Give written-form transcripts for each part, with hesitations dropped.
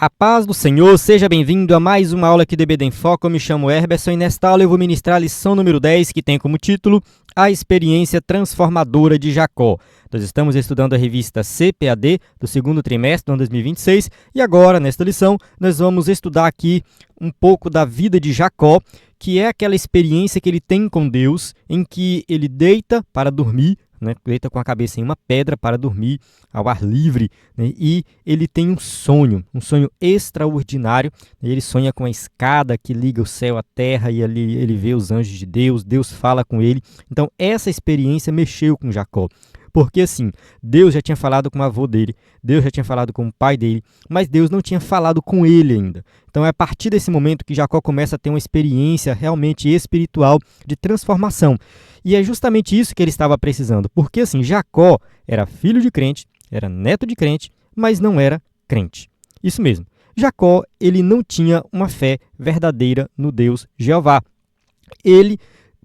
A paz do Senhor, seja bem-vindo a mais uma aula aqui do EBD em Foco. Eu me chamo Herberson e nesta aula eu vou ministrar a lição número 10, que tem como título A Experiência Transformadora de Jacó. Nós estamos estudando a revista CPAD do segundo trimestre do ano 2026 e agora, nesta lição, nós vamos estudar aqui um pouco da vida de Jacó, que é aquela experiência que ele tem com Deus, em que ele deita para dormir, deita com a cabeça em uma pedra para dormir ao ar livre, e ele tem um sonho extraordinário. Ele sonha com a escada que liga o céu à terra e ali ele vê os anjos de Deus, Deus fala com ele. Então essa experiência mexeu com Jacó. Porque assim, Deus já tinha falado com o avô dele, Deus já tinha falado com o pai dele, mas Deus não tinha falado com ele ainda. Então é a partir desse momento que Jacó começa a ter uma experiência realmente espiritual de transformação. E é justamente isso que ele estava precisando, porque assim, Jacó era filho de crente, era neto de crente, mas não era crente. Isso mesmo, Jacó ele não tinha uma fé verdadeira no Deus Jeová. Ele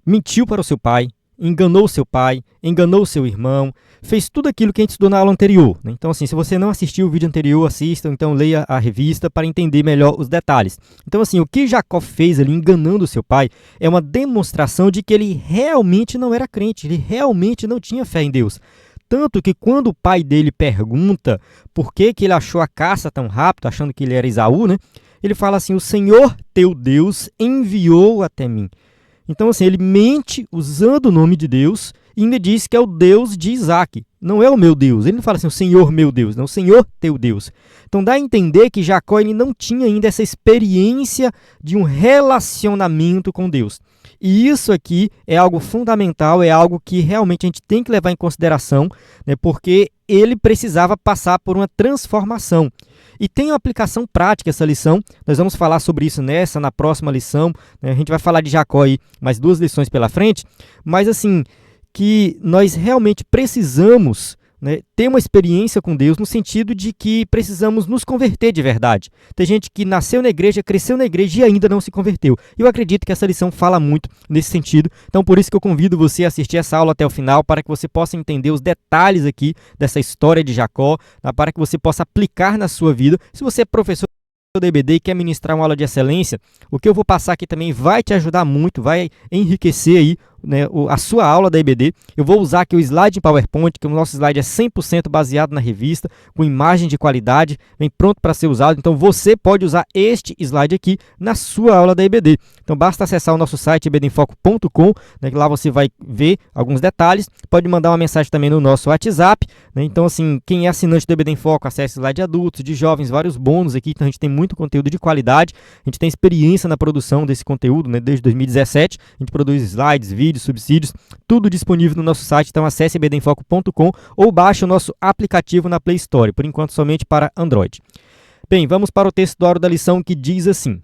mentiu para o seu pai, enganou seu pai, enganou seu irmão, fez tudo aquilo que a gente estudou na aula anterior. Então, assim, se você não assistiu o vídeo anterior, assista, então leia a revista para entender melhor os detalhes. Então, assim, o que Jacó fez ali, enganando seu pai, é uma demonstração de que ele realmente não era crente, ele realmente não tinha fé em Deus. Tanto que quando o pai dele pergunta por que ele achou a caça tão rápido, achando que ele era Esaú, ele fala assim, o Senhor teu Deus enviou até mim. Então, assim, ele mente usando o nome de Deus e ainda diz que é o Deus de Isaac. Não é o meu Deus. Ele não fala assim, o Senhor meu Deus, não, o Senhor teu Deus. Então, dá a entender que Jacó ele não tinha ainda essa experiência de um relacionamento com Deus. E isso aqui é algo fundamental, é algo que realmente a gente tem que levar em consideração, porque ele precisava passar por uma transformação. E tem uma aplicação prática essa lição, nós vamos falar sobre isso na próxima lição, a gente vai falar de Jacó aí mais 2 lições pela frente, mas assim, que nós realmente precisamos ter uma experiência com Deus no sentido de que precisamos nos converter de verdade. Tem gente que nasceu na igreja, cresceu na igreja e ainda não se converteu. Eu acredito que essa lição fala muito nesse sentido, então por isso que eu convido você a assistir essa aula até o final, para que você possa entender os detalhes aqui dessa história de Jacó, para que você possa aplicar na sua vida. Se você é professor do EBD e quer ministrar uma aula de excelência, o que eu vou passar aqui também vai te ajudar muito, vai enriquecer aí a sua aula da EBD. Eu vou usar aqui o slide em PowerPoint, que o nosso slide é 100% baseado na revista, com imagem de qualidade, vem pronto para ser usado. Então você pode usar este slide aqui na sua aula da EBD. Então basta acessar o nosso site ebdemfoco.com, que lá você vai ver alguns detalhes. Pode mandar uma mensagem também no nosso WhatsApp. Então assim, quem é assinante do EBD em Foco, acessa o slide de adultos, de jovens, vários bônus aqui. Então a gente tem muito conteúdo de qualidade, a gente tem experiência na produção desse conteúdo, desde 2017. A gente produz slides, vídeos, subsídios, tudo disponível no nosso site. Então acesse ebdemfoco.com ou baixe o nosso aplicativo na Play Store, por enquanto somente para Android. Bem, vamos para o texto da lição, que diz assim: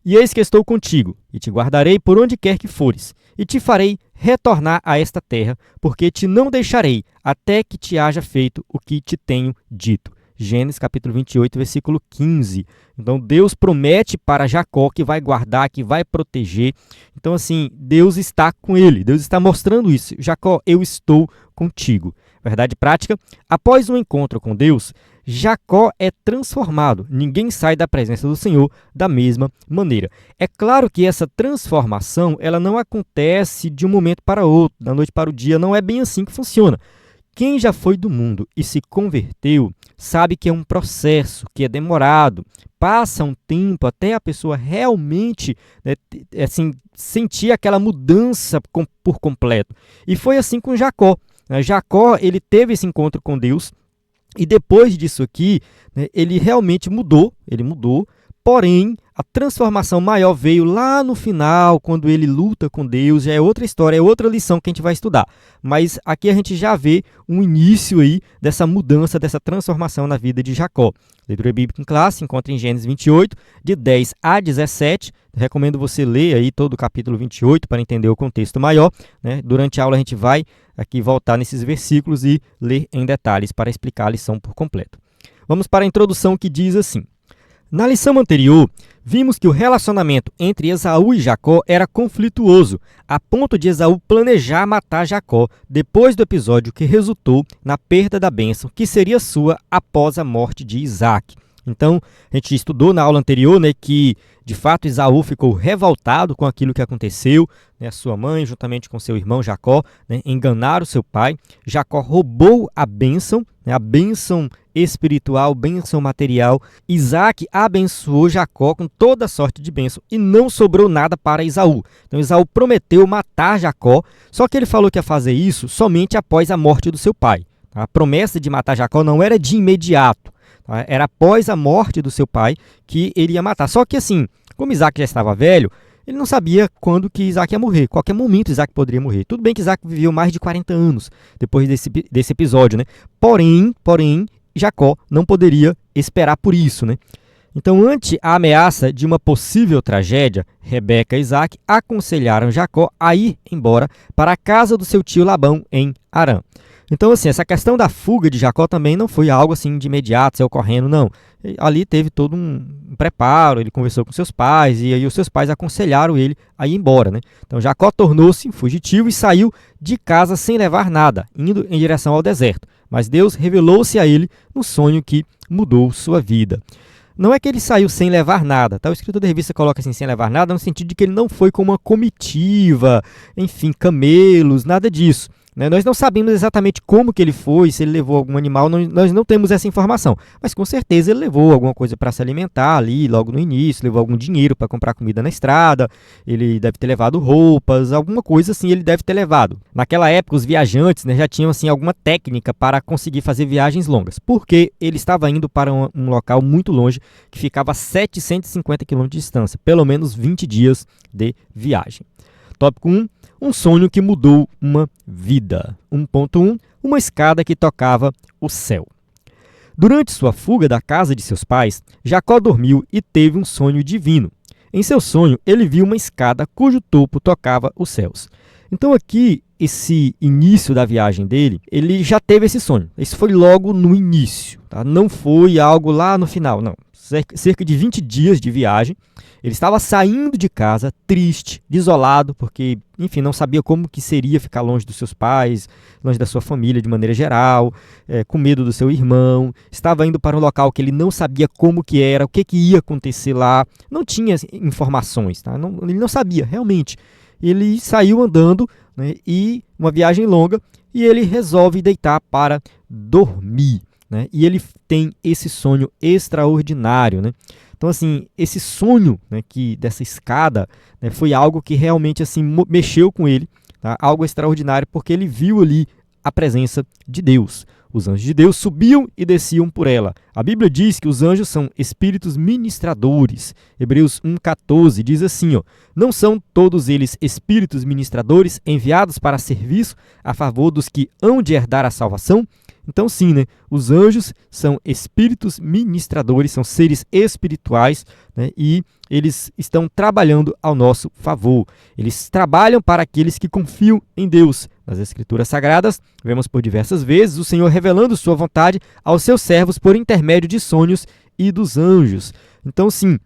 E eis que estou contigo, e te guardarei por onde quer que fores, e te farei retornar a esta terra, porque te não deixarei até que te haja feito o que te tenho dito. Gênesis capítulo 28, versículo 15. Então, Deus promete para Jacó que vai guardar, que vai proteger. Então, assim, Deus está com ele. Deus está mostrando isso. Jacó, eu estou contigo. Verdade prática? Após um encontro com Deus, Jacó é transformado. Ninguém sai da presença do Senhor da mesma maneira. É claro que essa transformação, ela não acontece de um momento para outro, da noite para o dia. Não é bem assim que funciona. Quem já foi do mundo e se converteu sabe que é um processo, que é demorado, passa um tempo até a pessoa realmente sentir aquela mudança por completo. E foi assim com Jacó. Jacó ele teve esse encontro com Deus e depois disso aqui, ele realmente mudou, porém a transformação maior veio lá no final, quando ele luta com Deus. Já é outra história, é outra lição que a gente vai estudar. Mas aqui a gente já vê um início aí dessa mudança, dessa transformação na vida de Jacó. Leitura bíblica em classe, encontra em Gênesis 28, de 10 a 17. Recomendo você ler aí todo o capítulo 28 para entender o contexto maior. Durante a aula a gente vai aqui voltar nesses versículos e ler em detalhes para explicar a lição por completo. Vamos para a introdução, que diz assim: Na lição anterior, vimos que o relacionamento entre Esaú e Jacó era conflituoso, a ponto de Esaú planejar matar Jacó depois do episódio que resultou na perda da bênção que seria sua após a morte de Isaac. Então, a gente estudou na aula anterior, né, que de fato Esaú ficou revoltado com aquilo que aconteceu, né, a sua mãe, juntamente com seu irmão Jacó, né, enganaram seu pai. Jacó roubou a bênção, né, a bênção espiritual, bênção material. Isaac abençoou Jacó com toda sorte de bênção e não sobrou nada para Esaú. Então Esaú prometeu matar Jacó, só que ele falou que ia fazer isso somente após a morte do seu pai. A promessa de matar Jacó não era de imediato. Era após a morte do seu pai que ele ia matar. Só que assim, como Isaac já estava velho, ele não sabia quando que Isaac ia morrer. Qualquer momento Isaac poderia morrer. Tudo bem que Isaac viveu mais de 40 anos depois desse episódio, né? Porém, Jacó não poderia esperar por isso, né? Então, ante a ameaça de uma possível tragédia, Rebeca e Isaac aconselharam Jacó a ir embora para a casa do seu tio Labão em Harã. Então, assim, essa questão da fuga de Jacó também não foi algo assim de imediato, saiu correndo, não. Ali teve todo um preparo, ele conversou com seus pais e aí os seus pais aconselharam ele a ir embora, né? Então, Jacó tornou-se fugitivo e saiu de casa sem levar nada, indo em direção ao deserto. Mas Deus revelou-se a ele no sonho que mudou sua vida. Não é que ele saiu sem levar nada, tá? O escritor da revista coloca assim, sem levar nada, no sentido de que ele não foi com uma comitiva, enfim, camelos, nada disso. Nós não sabemos exatamente como que ele foi, se ele levou algum animal, nós não temos essa informação. Mas com certeza ele levou alguma coisa para se alimentar ali, logo no início, levou algum dinheiro para comprar comida na estrada, ele deve ter levado roupas, alguma coisa assim ele deve ter levado. Naquela época os viajantes, né, já tinham assim, alguma técnica para conseguir fazer viagens longas, porque ele estava indo para um local muito longe, que ficava a 750 km de distância, pelo menos 20 dias de viagem. Tópico 1. Um sonho que mudou uma vida. 1.1. Uma escada que tocava o céu. Durante sua fuga da casa de seus pais, Jacó dormiu e teve um sonho divino. Em seu sonho, ele viu uma escada cujo topo tocava os céus. Então aqui, esse início da viagem dele, ele já teve esse sonho. Isso foi logo no início, tá? Não foi algo lá no final, não. Cerca de 20 dias de viagem. Ele estava saindo de casa, triste, desolado, porque, enfim, não sabia como que seria ficar longe dos seus pais, longe da sua família de maneira geral, com medo do seu irmão. Estava indo para um local que ele não sabia como que era, o que ia acontecer lá. Não tinha informações, tá? Ele não sabia, realmente. Ele saiu andando, né, e uma viagem longa, e ele resolve deitar para dormir, né? E ele tem esse sonho extraordinário, né? Então, assim, esse sonho, né, dessa escada, né, foi algo que realmente assim, mexeu com ele, tá? Algo extraordinário, porque ele viu ali a presença de Deus. Os anjos de Deus subiam e desciam por ela. A Bíblia diz que os anjos são espíritos ministradores. Hebreus 1,14 diz assim, ó, não são todos eles espíritos ministradores enviados para serviço a favor dos que hão de herdar a salvação? Então sim, né? Os anjos são espíritos ministradores, são seres espirituais, né? E eles estão trabalhando ao nosso favor. Eles trabalham para aqueles que confiam em Deus. Nas Escrituras Sagradas, vemos por diversas vezes o Senhor revelando sua vontade aos seus servos por intermédio de sonhos e dos anjos. Então sim,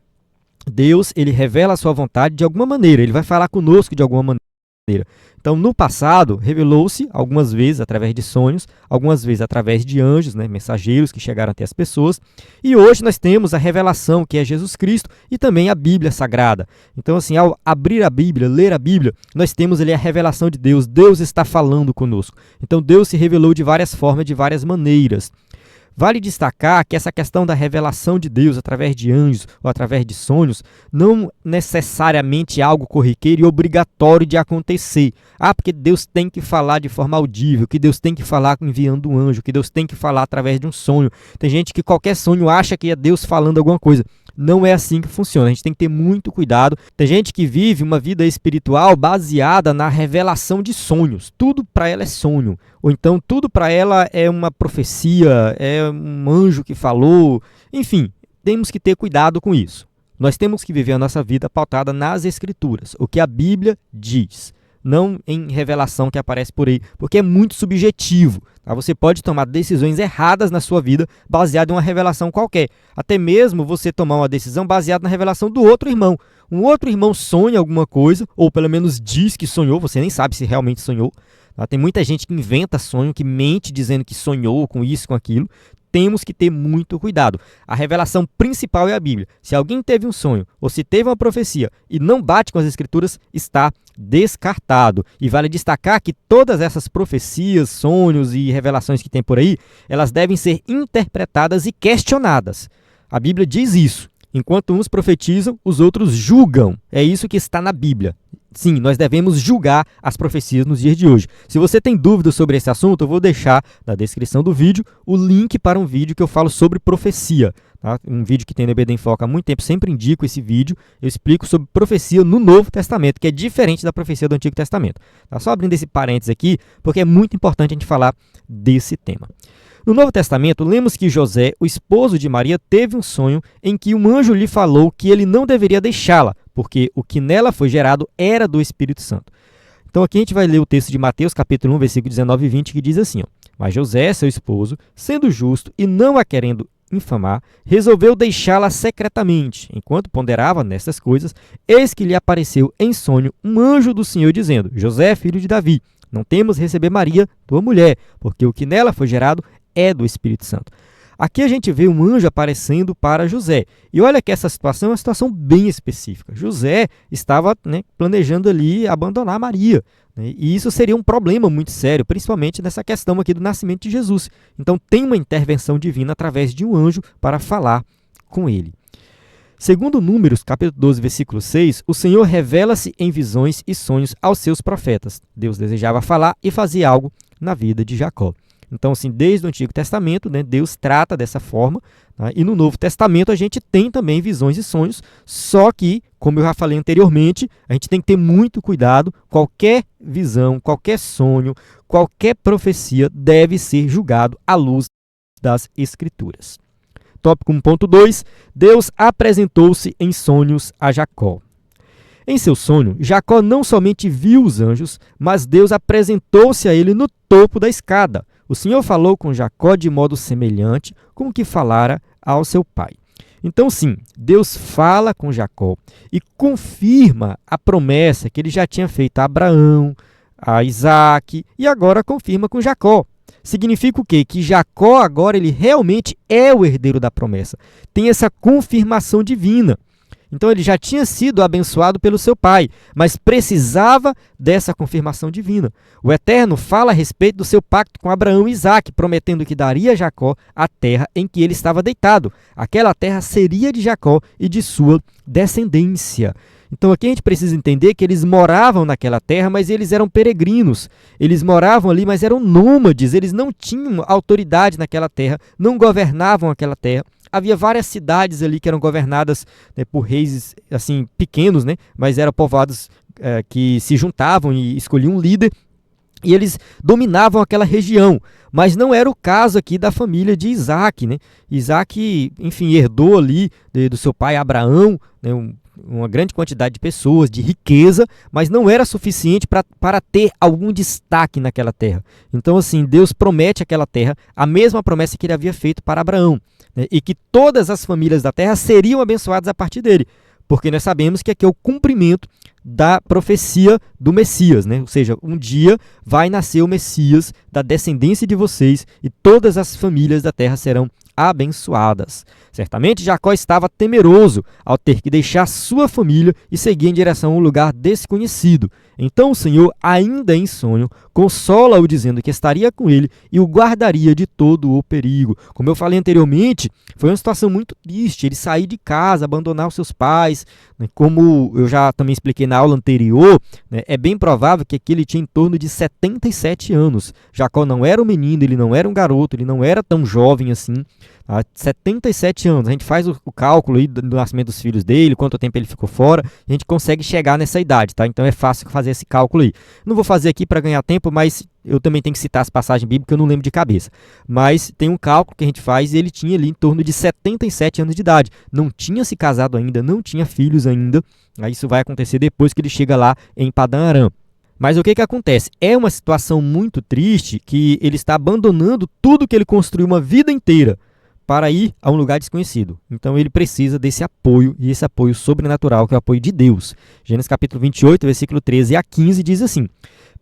Deus ele revela a sua vontade de alguma maneira, ele vai falar conosco de alguma maneira. Então, no passado, revelou-se algumas vezes através de sonhos, algumas vezes através de anjos, né, mensageiros que chegaram até as pessoas. E hoje nós temos a revelação, que é Jesus Cristo, e também a Bíblia Sagrada. Então, assim, ao abrir a Bíblia, ler a Bíblia, nós temos ali a revelação de Deus. Deus está falando conosco. Então, Deus se revelou de várias formas, de várias maneiras. Vale destacar que essa questão da revelação de Deus através de anjos ou através de sonhos não necessariamente é algo corriqueiro e obrigatório de acontecer. Porque Deus tem que falar de forma audível, que Deus tem que falar enviando um anjo, que Deus tem que falar através de um sonho. Tem gente que qualquer sonho acha que é Deus falando alguma coisa. Não é assim que funciona, a gente tem que ter muito cuidado. Tem gente que vive uma vida espiritual baseada na revelação de sonhos. Tudo para ela é sonho. Ou então tudo para ela é uma profecia, é um anjo que falou. Enfim, temos que ter cuidado com isso. Nós temos que viver a nossa vida pautada nas Escrituras, o que a Bíblia diz. Não em revelação que aparece por aí, porque é muito subjetivo. Tá? Você pode tomar decisões erradas na sua vida baseado em uma revelação qualquer. Até mesmo você tomar uma decisão baseada na revelação do outro irmão. Um outro irmão sonha alguma coisa, ou pelo menos diz que sonhou, você nem sabe se realmente sonhou. Tá? Tem muita gente que inventa sonho, que mente dizendo que sonhou com isso, com aquilo. temos que ter muito cuidado. A revelação principal é a Bíblia. Se alguém teve um sonho ou se teve uma profecia e não bate com as Escrituras, está descartado. E vale destacar que todas essas profecias, sonhos e revelações que tem por aí, elas devem ser interpretadas e questionadas. A Bíblia diz isso. Enquanto uns profetizam, os outros julgam. É isso que está na Bíblia. Sim, nós devemos julgar as profecias nos dias de hoje. Se você tem dúvidas sobre esse assunto, eu vou deixar na descrição do vídeo o link para um vídeo que eu falo sobre profecia. Tá? Um vídeo que tem no EBD em Foco há muito tempo, sempre indico esse vídeo. Eu explico sobre profecia no Novo Testamento, que é diferente da profecia do Antigo Testamento. Tá? Só abrindo esse parênteses aqui, porque é muito importante a gente falar desse tema. No Novo Testamento, lemos que José, o esposo de Maria, teve um sonho em que um anjo lhe falou que ele não deveria deixá-la, porque o que nela foi gerado era do Espírito Santo. Então aqui a gente vai ler o texto de Mateus, capítulo 1, versículo 19 e 20, que diz assim, ó, mas José, seu esposo, sendo justo e não a querendo infamar, resolveu deixá-la secretamente. Enquanto ponderava nestas coisas, eis que lhe apareceu em sonho um anjo do Senhor dizendo, José, filho de Davi, não temas receber Maria, tua mulher, porque o que nela foi gerado é do Espírito Santo. Aqui a gente vê um anjo aparecendo para José. E olha que essa situação é uma situação bem específica. José estava planejando ali abandonar Maria. E isso seria um problema muito sério, principalmente nessa questão aqui do nascimento de Jesus. Então tem uma intervenção divina através de um anjo para falar com ele. Segundo Números, capítulo 12, versículo 6, o Senhor revela-se em visões e sonhos aos seus profetas. Deus desejava falar e fazer algo na vida de Jacó. Então, assim, desde o Antigo Testamento, Deus trata dessa forma, tá? E no Novo Testamento a gente tem também visões e sonhos, só que, como eu já falei anteriormente, a gente tem que ter muito cuidado, qualquer visão, qualquer sonho, qualquer profecia deve ser julgado à luz das Escrituras. Tópico 1.2, Deus apresentou-se em sonhos a Jacó. Em seu sonho, Jacó não somente viu os anjos, mas Deus apresentou-se a ele no topo da escada. O Senhor falou com Jacó de modo semelhante com o que falara ao seu pai. Então, sim, Deus fala com Jacó e confirma a promessa que ele já tinha feito a Abraão, a Isaac e agora confirma com Jacó. Significa o quê? Que Jacó agora ele realmente é o herdeiro da promessa. Tem essa confirmação divina. Então ele já tinha sido abençoado pelo seu pai, mas precisava dessa confirmação divina. O Eterno fala a respeito do seu pacto com Abraão e Isaac, prometendo que daria a Jacó a terra em que ele estava deitado. Aquela terra seria de Jacó e de sua descendência. Então aqui a gente precisa entender que eles moravam naquela terra, mas eles eram peregrinos. Eles moravam ali, mas eram nômades. Eles não tinham autoridade naquela terra, não governavam aquela terra. Havia várias cidades ali que eram governadas por reis assim, pequenos, mas eram povoados que se juntavam e escolhiam um líder. E eles dominavam aquela região, mas não era o caso aqui da família de Isaac. Isaac, enfim, herdou ali do seu pai Abraão, uma grande quantidade de pessoas, de riqueza, mas não era suficiente para ter algum destaque naquela terra. Então, assim, Deus promete aquela terra, a mesma promessa que ele havia feito para Abraão, e que todas as famílias da terra seriam abençoadas a partir dele, porque nós sabemos que aqui é o cumprimento da profecia do Messias, ou seja, um dia vai nascer o Messias da descendência de vocês e todas as famílias da terra serão abençoadas. Certamente Jacó estava temeroso ao ter que deixar sua família e seguir em direção a um lugar desconhecido. Então o Senhor, ainda em sonho, consola-o dizendo que estaria com ele e o guardaria de todo o perigo. Como eu falei anteriormente, foi uma situação muito triste, ele sair de casa, abandonar os seus pais, como eu já também expliquei na aula anterior, é bem provável que aqui ele tinha em torno de 77 anos. Jacó não era um menino, ele não era um garoto, ele não era tão jovem assim. 77 anos, a gente faz o cálculo aí do nascimento dos filhos dele, quanto tempo ele ficou fora, a gente consegue chegar nessa idade, tá? Então é fácil fazer esse cálculo aí. Não vou fazer aqui para ganhar tempo, mas eu também tenho que citar as passagens bíblicas, eu não lembro de cabeça. Mas tem um cálculo que a gente faz e ele tinha ali em torno de 77 anos de idade. Não tinha se casado ainda, não tinha filhos ainda. Isso vai acontecer depois que ele chega lá em Padã Arã. Mas o que acontece? É uma situação muito triste que ele está abandonando tudo que ele construiu uma vida inteira para ir a um lugar desconhecido. Então ele precisa desse apoio, e esse apoio sobrenatural, que é o apoio de Deus. Gênesis capítulo 28, versículo 13 a 15 diz assim: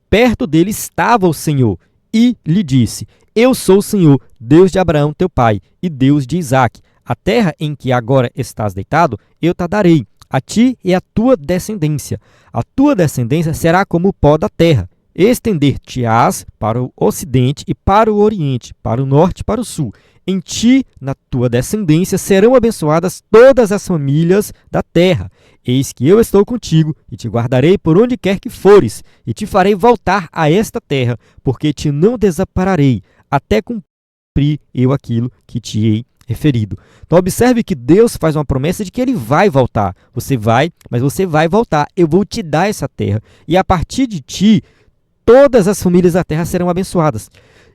perto dele estava o Senhor e lhe disse: Eu sou o Senhor, Deus de Abraão, teu pai, e Deus de Isaque. A terra em que agora estás deitado, eu te darei, a ti e a tua descendência. A tua descendência será como o pó da terra. Estender-te-ás para o ocidente e para o oriente, para o norte e para o sul. Em ti, na tua descendência, serão abençoadas todas as famílias da terra. Eis que eu estou contigo, e te guardarei por onde quer que fores, e te farei voltar a esta terra, porque te não desampararei, até cumprir eu aquilo que te hei referido. Então observe que Deus faz uma promessa de que ele vai voltar. Você vai, mas você vai voltar. Eu vou te dar essa terra. E a partir de ti, todas as famílias da terra serão abençoadas.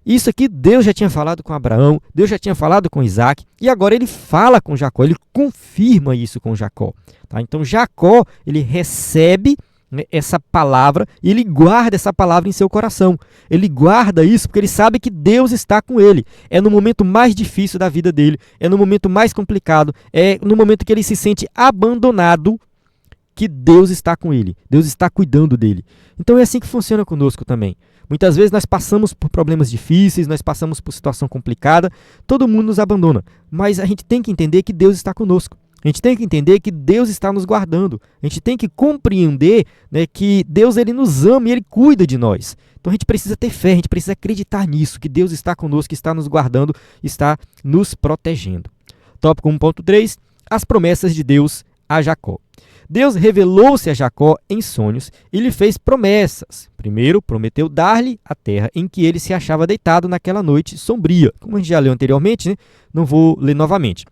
Isso aqui Deus já tinha falado com Abraão, Deus já tinha falado com Isaque, e agora ele fala com Jacó, ele confirma isso com Jacó. Tá? Então Jacó, ele recebe, né, essa palavra e ele guarda essa palavra em seu coração. Ele guarda isso porque ele sabe que Deus está com ele. É no momento mais difícil da vida dele, é no momento mais complicado, é no momento que ele se sente abandonado, que Deus está com ele, Deus está cuidando dele. Então é assim que funciona conosco também. Muitas vezes nós passamos por problemas difíceis, nós passamos por situação complicada, todo mundo nos abandona, mas a gente tem que entender que Deus está conosco. A gente tem que entender que Deus está nos guardando. A gente tem que compreender, né, que Deus ele nos ama e ele cuida de nós. Então a gente precisa ter fé, a gente precisa acreditar nisso, que Deus está conosco, está nos guardando, está nos protegendo. Tópico 1.3, as promessas de Deus a Jacó. Deus revelou-se a Jacó em sonhos e lhe fez promessas. Primeiro, prometeu dar-lhe a terra em que ele se achava deitado naquela noite sombria. Como a gente já leu anteriormente, né? Não vou ler novamente.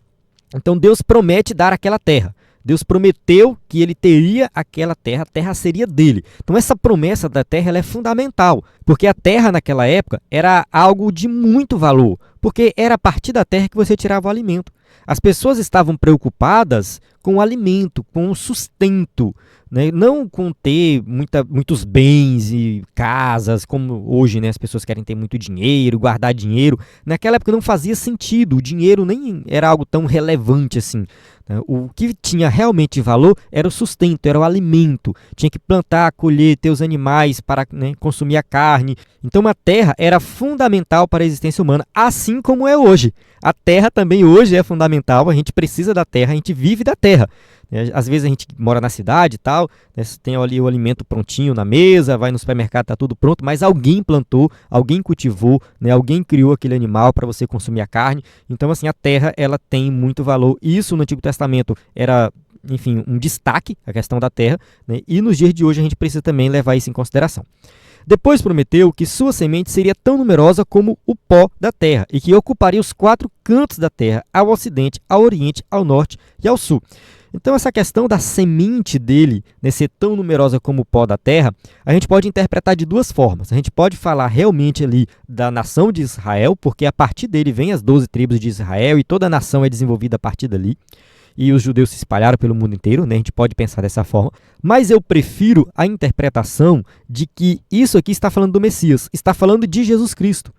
Então Deus promete dar aquela terra. Deus prometeu que ele teria aquela terra, a terra seria dele. Então essa promessa da terra ela é fundamental, porque a terra naquela época era algo de muito valor, porque era a partir da terra que você tirava o alimento. As pessoas estavam preocupadas com o alimento, com o sustento, né? Não com ter muitos bens e casas, como hoje, né? As pessoas querem ter muito dinheiro, guardar dinheiro. Naquela época não fazia sentido, o dinheiro nem era algo tão relevante assim. O que tinha realmente valor era o sustento, era o alimento. Tinha que plantar, colher, ter os animais para, né, consumir a carne. Então a terra era fundamental para a existência humana, assim como é hoje. A terra também hoje é fundamental, a gente precisa da terra, a gente vive da terra. Às vezes a gente mora na cidade e tal, né, tem ali o alimento prontinho na mesa, vai no supermercado, está tudo pronto, mas alguém plantou, alguém cultivou, né, alguém criou aquele animal para você consumir a carne. Então assim, a terra ela tem muito valor. Isso no Antigo Testamento era, enfim, um destaque, a questão da terra, né, e nos dias de hoje a gente precisa também levar isso em consideração. Depois prometeu que sua semente seria tão numerosa como o pó da terra e que ocuparia os 4 cantos da terra, ao ocidente, ao oriente, ao norte e ao sul. Então essa questão da semente dele, né, ser tão numerosa como o pó da terra, a gente pode interpretar de duas formas. A gente pode falar realmente ali da nação de Israel, porque a partir dele vem as 12 tribos de Israel e toda a nação é desenvolvida a partir dali. E os judeus se espalharam pelo mundo inteiro, né? A gente pode pensar dessa forma. Mas eu prefiro a interpretação de que isso aqui está falando do Messias, está falando de Jesus Cristo.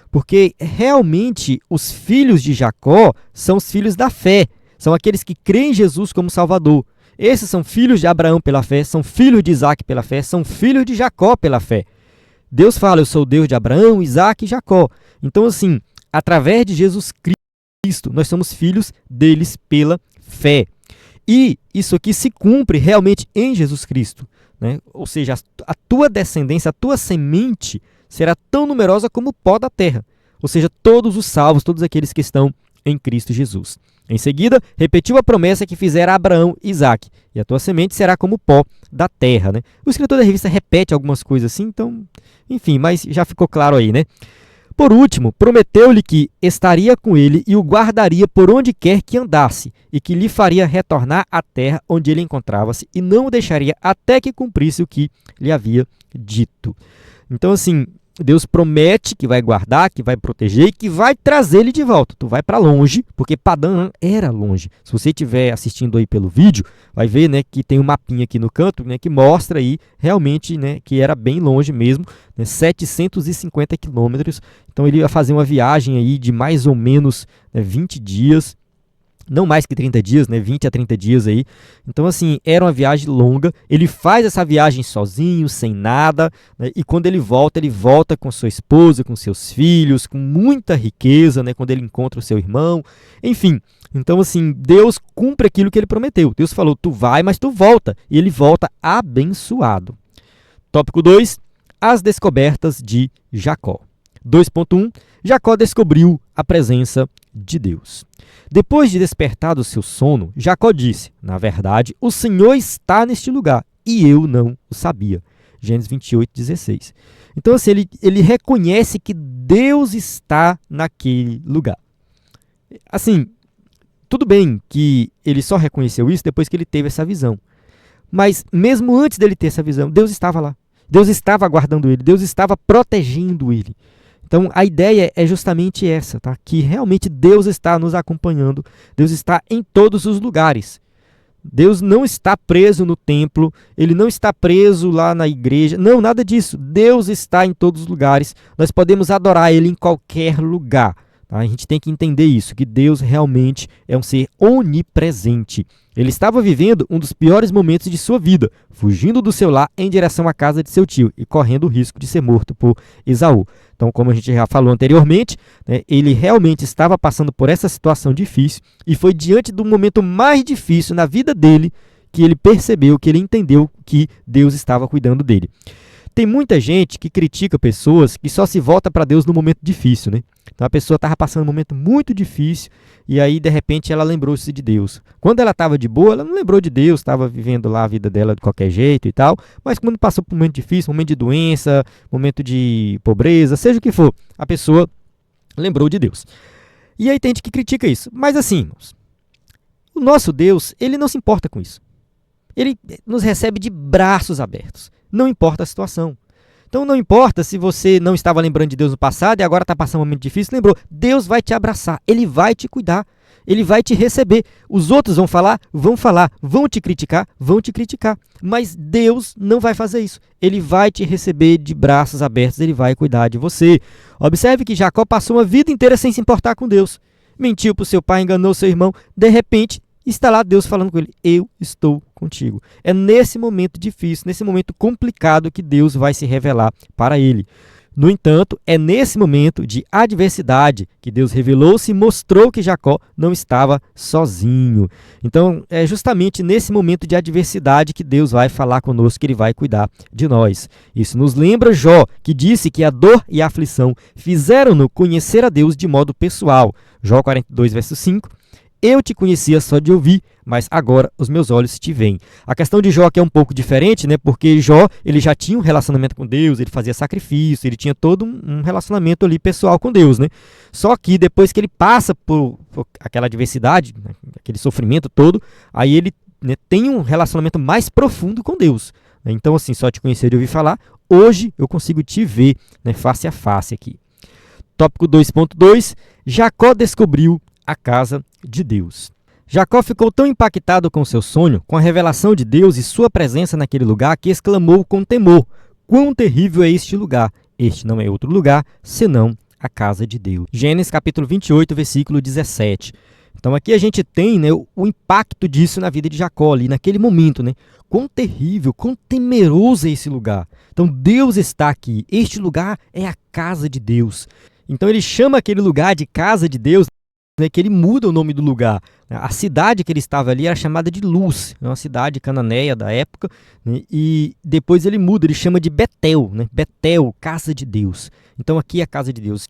Porque realmente os filhos de Jacó são os filhos da fé, são aqueles que creem em Jesus como Salvador. Esses são filhos de Abraão pela fé, são filhos de Isaque pela fé, são filhos de Jacó pela fé. Deus fala, eu sou o Deus de Abraão, Isaque e Jacó. Então assim, através de Jesus Cristo, nós somos filhos deles pela fé. E isso aqui se cumpre realmente em Jesus Cristo, né? Ou seja, a tua descendência, a tua semente será tão numerosa como o pó da terra. Ou seja, todos os salvos, todos aqueles que estão em Cristo Jesus. Em seguida, repetiu a promessa que fizera a Abraão e Isaque, e a tua semente será como o pó da terra, né? O escritor da revista repete algumas coisas assim, então, enfim, mas já ficou claro aí, né? Por último, prometeu-lhe que estaria com ele e o guardaria por onde quer que andasse, e que lhe faria retornar à terra onde ele encontrava-se, e não o deixaria até que cumprisse o que lhe havia dito. Então, assim, Deus promete que vai guardar, que vai proteger e que vai trazer ele de volta. Tu vai para longe, porque Padã era longe. Se você estiver assistindo aí pelo vídeo, vai ver, né, que tem um mapinha aqui no canto, né, que mostra aí realmente, né, que era bem longe mesmo, né, 750 quilômetros. Então ele ia fazer uma viagem aí de mais ou menos, né, 20 dias. não mais que 30 dias, né, 20 a 30 dias aí. Então, assim, era uma viagem longa. Ele faz essa viagem sozinho, sem nada, né, e quando ele volta com sua esposa, com seus filhos, com muita riqueza, né, quando ele encontra o seu irmão, enfim. Então, assim, Deus cumpre aquilo que ele prometeu. Deus falou, tu vai, mas tu volta. E ele volta abençoado. Tópico 2, as descobertas de Jacó. 2.1, Jacó descobriu a presença de Deus. Depois de despertar do seu sono, Jacó disse, na verdade, o Senhor está neste lugar e eu não o sabia. Gênesis 28:16. Então, assim, ele reconhece que Deus está naquele lugar. Assim, tudo bem que ele só reconheceu isso depois que ele teve essa visão. Mas mesmo antes dele ter essa visão, Deus estava lá. Deus estava aguardando ele, Deus estava protegendo ele. Então, a ideia é justamente essa, tá? Que realmente Deus está nos acompanhando, Deus está em todos os lugares. Deus não está preso no templo, ele não está preso lá na igreja, não, nada disso. Deus está em todos os lugares, nós podemos adorar ele em qualquer lugar. Tá? A gente tem que entender isso, que Deus realmente é um ser onipresente. Ele estava vivendo um dos piores momentos de sua vida, fugindo do seu lar em direção à casa de seu tio e correndo o risco de ser morto por Esaú. Então, como a gente já falou anteriormente, né, ele realmente estava passando por essa situação difícil e foi diante do momento mais difícil na vida dele que ele percebeu, que ele entendeu que Deus estava cuidando dele. Tem muita gente que critica pessoas que só se volta para Deus no momento difícil, né? Então a pessoa estava passando um momento muito difícil e aí de repente ela lembrou-se de Deus. Quando ela estava de boa, ela não lembrou de Deus, estava vivendo lá a vida dela de qualquer jeito e tal, mas quando passou por um momento difícil, momento de doença, momento de pobreza, seja o que for, a pessoa lembrou de Deus. E aí tem gente que critica isso. Mas assim, irmãos, o nosso Deus, ele não se importa com isso. Ele nos recebe de braços abertos. Não importa a situação. Então não importa se você não estava lembrando de Deus no passado e agora está passando um momento difícil, lembrou, Deus vai te abraçar, Ele vai te cuidar, Ele vai te receber. Os outros vão falar, vão te criticar, mas Deus não vai fazer isso. Ele vai te receber de braços abertos, Ele vai cuidar de você. Observe que Jacó passou uma vida inteira sem se importar com Deus. Mentiu para o seu pai, enganou seu irmão, de repente está lá Deus falando com ele, eu estou contigo. É nesse momento difícil, nesse momento complicado que Deus vai se revelar para ele. No entanto, é nesse momento de adversidade que Deus revelou-se e mostrou que Jacó não estava sozinho. Então, é justamente nesse momento de adversidade que Deus vai falar conosco, que Ele vai cuidar de nós. Isso nos lembra Jó, que disse que a dor e a aflição fizeram-no conhecer a Deus de modo pessoal. Jó 42, verso 5. Eu te conhecia só de ouvir, mas agora os meus olhos te veem. A questão de Jó aqui é um pouco diferente, né? Porque Jó ele já tinha um relacionamento com Deus, ele fazia sacrifício, ele tinha todo um relacionamento ali pessoal com Deus, né? Só que depois que ele passa por aquela adversidade, né? Aquele sofrimento todo, aí ele, né, tem um relacionamento mais profundo com Deus. Né? Então, assim, só te conhecer de ouvir falar, hoje eu consigo te ver, né, face a face aqui. Tópico 2.2, Jacó descobriu a casa de Deus. Jacó ficou tão impactado com seu sonho, com a revelação de Deus e sua presença naquele lugar, que exclamou com temor, quão terrível é este lugar! Este não é outro lugar, senão a casa de Deus. Gênesis capítulo 28, versículo 17. Então aqui a gente tem, né, o impacto disso na vida de Jacó, ali naquele momento. Né? Quão terrível, quão temeroso é esse lugar. Então Deus está aqui, este lugar é a casa de Deus. Então ele chama aquele lugar de casa de Deus, que ele muda o nome do lugar. A cidade que ele estava ali era chamada de Luz, uma cidade cananeia da época, né? E depois ele muda, ele chama de Betel, né? Betel, casa de Deus. Então aqui é a casa de Deus.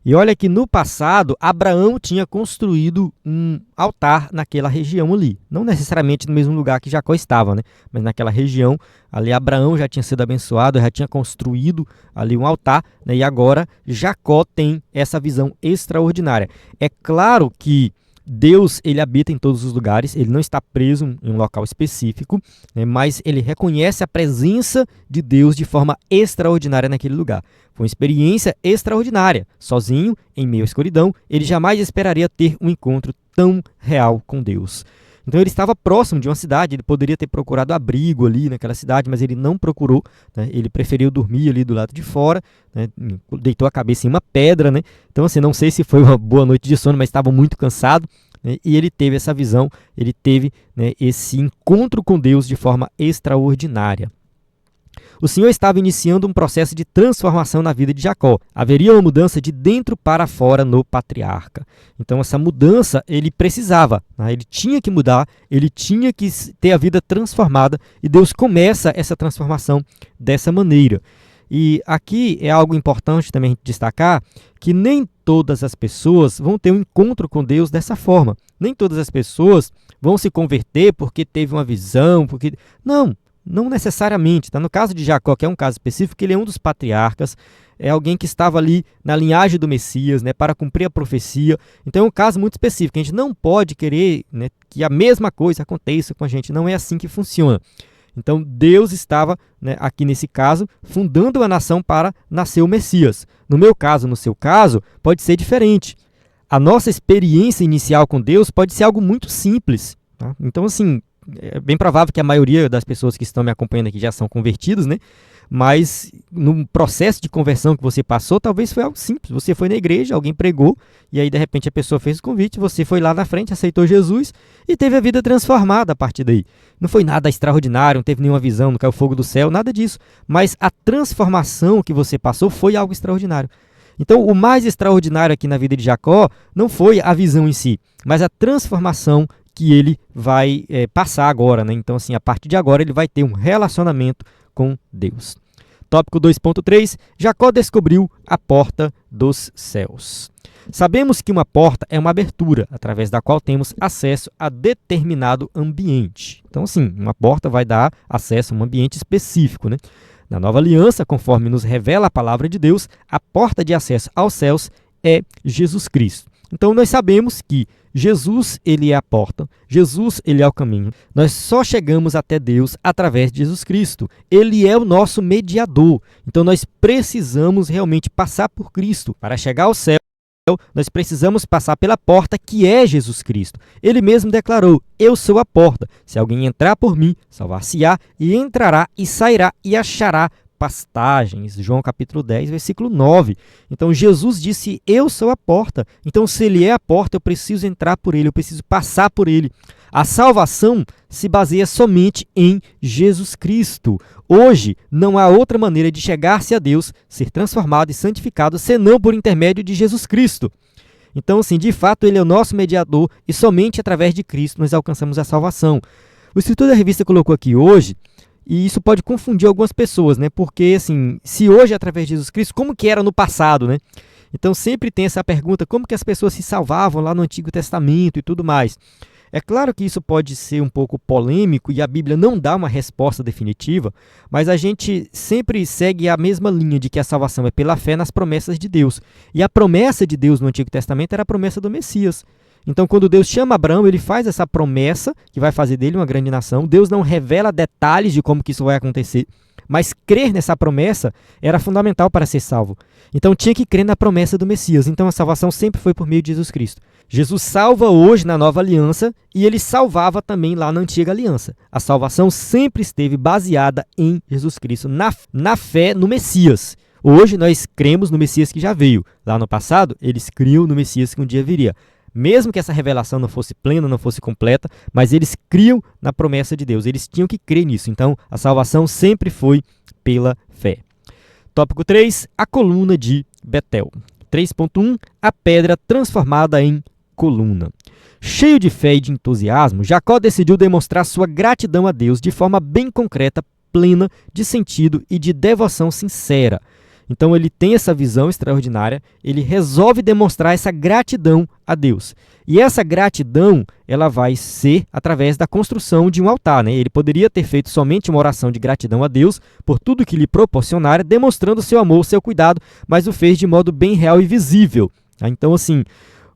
E olha que no passado, Abraão tinha construído um altar naquela região ali. Não necessariamente no mesmo lugar que Jacó estava, né? Mas naquela região, ali Abraão já tinha sido abençoado, já tinha construído ali um altar, né? E agora Jacó tem essa visão extraordinária. É claro que Deus, ele habita em todos os lugares, ele não está preso em um local específico, né, mas ele reconhece a presença de Deus de forma extraordinária naquele lugar. Foi uma experiência extraordinária. Sozinho, em meio à escuridão, ele jamais esperaria ter um encontro tão real com Deus. Então ele estava próximo de uma cidade, ele poderia ter procurado abrigo ali naquela cidade, mas ele não procurou, né? Ele preferiu dormir ali do lado de fora, né? Deitou a cabeça em uma pedra, né? Então assim, não sei se foi uma boa noite de sono, mas estava muito cansado, né, e ele teve essa visão, ele teve, né, esse encontro com Deus de forma extraordinária. O Senhor estava iniciando um processo de transformação na vida de Jacó. Haveria uma mudança de dentro para fora no patriarca. Então, essa mudança ele precisava, né? Ele tinha que mudar, ele tinha que ter a vida transformada, e Deus começa essa transformação dessa maneira. E aqui é algo importante também a gente destacar, que nem todas as pessoas vão ter um encontro com Deus dessa forma. Nem todas as pessoas vão se converter porque teve uma visão, porque... Não necessariamente. Tá? No caso de Jacó, que é um caso específico, ele é um dos patriarcas, é alguém que estava ali na linhagem do Messias, né, para cumprir a profecia. Então é um caso muito específico. A gente não pode querer, né, que a mesma coisa aconteça com a gente. Não é assim que funciona. Então Deus estava, né, aqui nesse caso, fundando a nação para nascer o Messias. No meu caso, no seu caso, pode ser diferente. A nossa experiência inicial com Deus pode ser algo muito simples. Tá? Então, assim, é bem provável que a maioria das pessoas que estão me acompanhando aqui já são convertidos, né? Mas no processo de conversão que você passou, talvez foi algo simples. Você foi na igreja, alguém pregou, e aí de repente a pessoa fez o convite, você foi lá na frente, aceitou Jesus e teve a vida transformada a partir daí. Não foi nada extraordinário, não teve nenhuma visão, não caiu fogo do céu, nada disso. Mas a transformação que você passou foi algo extraordinário. Então, o mais extraordinário aqui na vida de Jacó não foi a visão em si, mas a transformação que ele vai passar agora, né? Então, assim, a partir de agora ele vai ter um relacionamento com Deus. Tópico 2.3, Jacó descobriu a porta dos céus. Sabemos que uma porta é uma abertura, através da qual temos acesso a determinado ambiente. Então, assim, uma porta vai dar acesso a um ambiente específico, né? Na Nova Aliança, conforme nos revela a palavra de Deus, a porta de acesso aos céus é Jesus Cristo. Então, nós sabemos que Jesus, ele é a porta, Jesus, ele é o caminho. Nós só chegamos até Deus através de Jesus Cristo. Ele é o nosso mediador. Então, nós precisamos realmente passar por Cristo. Para chegar ao céu, nós precisamos passar pela porta que é Jesus Cristo. Ele mesmo declarou, eu sou a porta. Se alguém entrar por mim, salvar-se-á e entrará e sairá e achará pastagens. João capítulo 10, versículo 9. Então Jesus disse, eu sou a porta. Então se ele é a porta, eu preciso entrar por ele, eu preciso passar por ele. A salvação se baseia somente em Jesus Cristo. Hoje não há outra maneira de chegar-se a Deus, ser transformado e santificado, senão por intermédio de Jesus Cristo. Então, assim, de fato, ele é o nosso mediador e somente através de Cristo nós alcançamos a salvação. O escritor da revista colocou aqui hoje, e isso pode confundir algumas pessoas, né? Porque, assim, se hoje é através de Jesus Cristo, como que era no passado, né? Então, sempre tem essa pergunta, como que as pessoas se salvavam lá no Antigo Testamento e tudo mais. É claro que isso pode ser um pouco polêmico e a Bíblia não dá uma resposta definitiva, mas a gente sempre segue a mesma linha de que a salvação é pela fé nas promessas de Deus. E a promessa de Deus no Antigo Testamento era a promessa do Messias. Então, quando Deus chama Abraão, ele faz essa promessa, que vai fazer dele uma grande nação. Deus não revela detalhes de como que isso vai acontecer, mas crer nessa promessa era fundamental para ser salvo. Então, tinha que crer na promessa do Messias. Então, a salvação sempre foi por meio de Jesus Cristo. Jesus salva hoje na Nova Aliança e ele salvava também lá na Antiga Aliança. A salvação sempre esteve baseada em Jesus Cristo, na fé no Messias. Hoje, nós cremos no Messias que já veio. Lá no passado, eles criam no Messias que um dia viria. Mesmo que essa revelação não fosse plena, não fosse completa, mas eles criam na promessa de Deus. Eles tinham que crer nisso. Então, a salvação sempre foi pela fé. Tópico 3, a coluna de Betel. 3.1, a pedra transformada em coluna. Cheio de fé e de entusiasmo, Jacó decidiu demonstrar sua gratidão a Deus de forma bem concreta, plena de sentido e de devoção sincera. Então ele tem essa visão extraordinária, ele resolve demonstrar essa gratidão a Deus. E essa gratidão, ela vai ser através da construção de um altar, né? Ele poderia ter feito somente uma oração de gratidão a Deus por tudo que lhe proporcionara, demonstrando seu amor, seu cuidado, mas o fez de modo bem real e visível. Então, assim,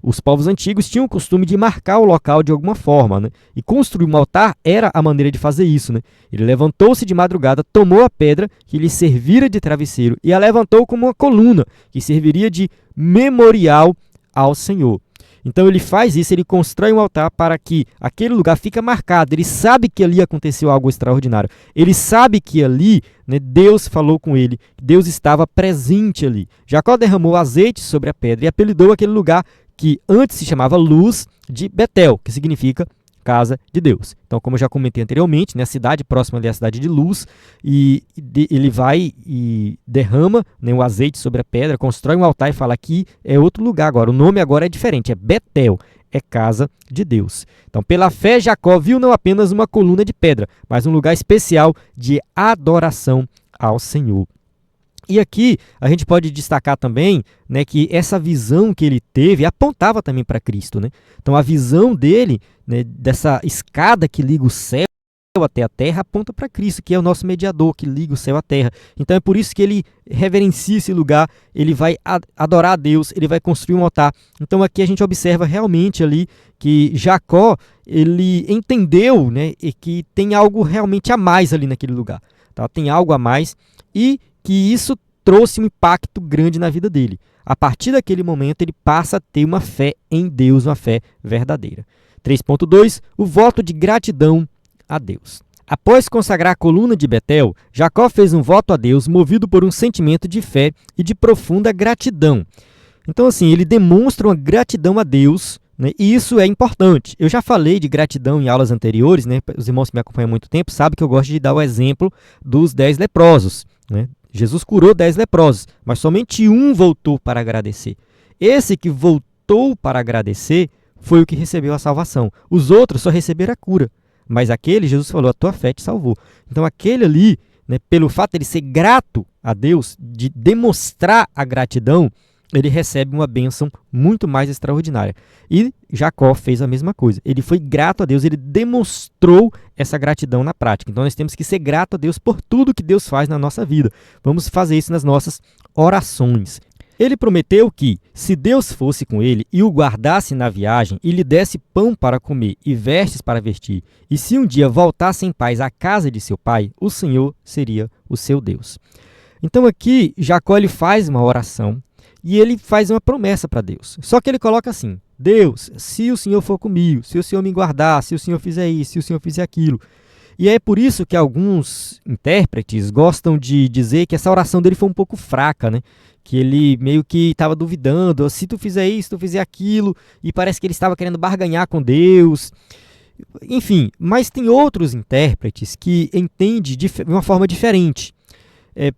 os povos antigos tinham o costume de marcar o local de alguma forma, né? E construir um altar era a maneira de fazer isso, né? Ele levantou-se de madrugada, tomou a pedra que lhe servira de travesseiro e a levantou como uma coluna que serviria de memorial ao Senhor. Então ele faz isso, ele constrói um altar para que aquele lugar fique marcado. Ele sabe que ali aconteceu algo extraordinário. Ele sabe que ali, né, Deus falou com ele, Deus estava presente ali. Jacó derramou azeite sobre a pedra e apelidou aquele lugar que antes se chamava Luz, de Betel, que significa casa de Deus. Então, como eu já comentei anteriormente, né, a cidade próxima ali é a cidade de Luz, e ele vai e derrama, né, o azeite sobre a pedra, constrói um altar e fala que é outro lugar agora. O nome agora é diferente, é Betel, é casa de Deus. Então, pela fé, Jacó viu não apenas uma coluna de pedra, mas um lugar especial de adoração ao Senhor. E aqui a gente pode destacar também, né, que essa visão que ele teve apontava também para Cristo, né? Então a visão dele, né, dessa escada que liga o céu até a terra, aponta para Cristo, que é o nosso mediador, que liga o céu à terra. Então é por isso que ele reverencia esse lugar, ele vai adorar a Deus, ele vai construir um altar. Então aqui a gente observa realmente ali que Jacó, ele entendeu, né, que tem algo realmente a mais ali naquele lugar. Tá? Tem algo a mais e que isso trouxe um impacto grande na vida dele. A partir daquele momento, ele passa a ter uma fé em Deus, uma fé verdadeira. 3.2, o voto de gratidão a Deus. Após consagrar a coluna de Betel, Jacó fez um voto a Deus movido por um sentimento de fé e de profunda gratidão. Então, assim, ele demonstra uma gratidão a Deus, né? E isso é importante. Eu já falei de gratidão em aulas anteriores, né? Os irmãos que me acompanham há muito tempo sabem que eu gosto de dar o exemplo dos 10 leprosos, né? Jesus curou 10 leprosos, mas somente um voltou para agradecer. Esse que voltou para agradecer foi o que recebeu a salvação. Os outros só receberam a cura, mas aquele, Jesus falou, a tua fé te salvou. Então aquele ali, né, pelo fato de ele ser grato a Deus, de demonstrar a gratidão, ele recebe uma bênção muito mais extraordinária. E Jacó fez a mesma coisa. Ele foi grato a Deus, ele demonstrou essa gratidão na prática. Então nós temos que ser grato a Deus por tudo que Deus faz na nossa vida. Vamos fazer isso nas nossas orações. Ele prometeu que, se Deus fosse com ele e o guardasse na viagem e lhe desse pão para comer e vestes para vestir, e se um dia voltasse em paz à casa de seu pai, o Senhor seria o seu Deus. Então aqui Jacó ele faz uma oração e ele faz uma promessa para Deus. Só que ele coloca assim: Deus, se o Senhor for comigo, se o Senhor me guardar, se o Senhor fizer isso, se o Senhor fizer aquilo. E é por isso que alguns intérpretes gostam de dizer que essa oração dele foi um pouco fraca, né? Que ele meio que estava duvidando, se tu fizer isso, se tu fizer aquilo, e parece que ele estava querendo barganhar com Deus. Enfim, mas tem outros intérpretes que entendem de uma forma diferente.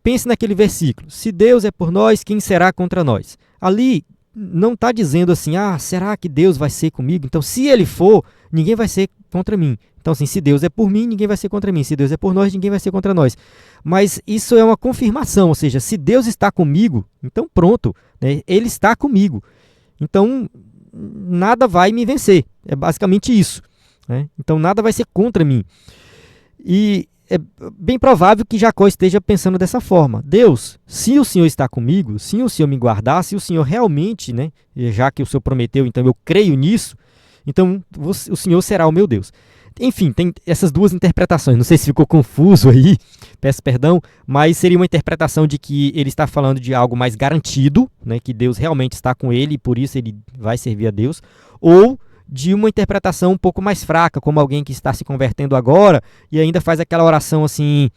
Pense naquele versículo: se Deus é por nós, quem será contra nós? Ali não está dizendo assim, será que Deus vai ser comigo? Então, se ele for, ninguém vai ser contra mim. Então, assim, se Deus é por mim, ninguém vai ser contra mim. Se Deus é por nós, ninguém vai ser contra nós. Mas isso é uma confirmação, ou seja, se Deus está comigo, então pronto, né? Ele está comigo. Então, nada vai me vencer. É basicamente isso, né? Então, nada vai ser contra mim. E é bem provável que Jacó esteja pensando dessa forma: Deus, se o Senhor está comigo, se o Senhor me guardar, se o Senhor realmente, né, já que o Senhor prometeu, então eu creio nisso, então o Senhor será o meu Deus. Enfim, tem essas duas interpretações. Não sei se ficou confuso aí, peço perdão, mas seria uma interpretação de que ele está falando de algo mais garantido, né, que Deus realmente está com ele e por isso ele vai servir a Deus, ou de uma interpretação um pouco mais fraca, como alguém que está se convertendo agora e ainda faz aquela oração assim: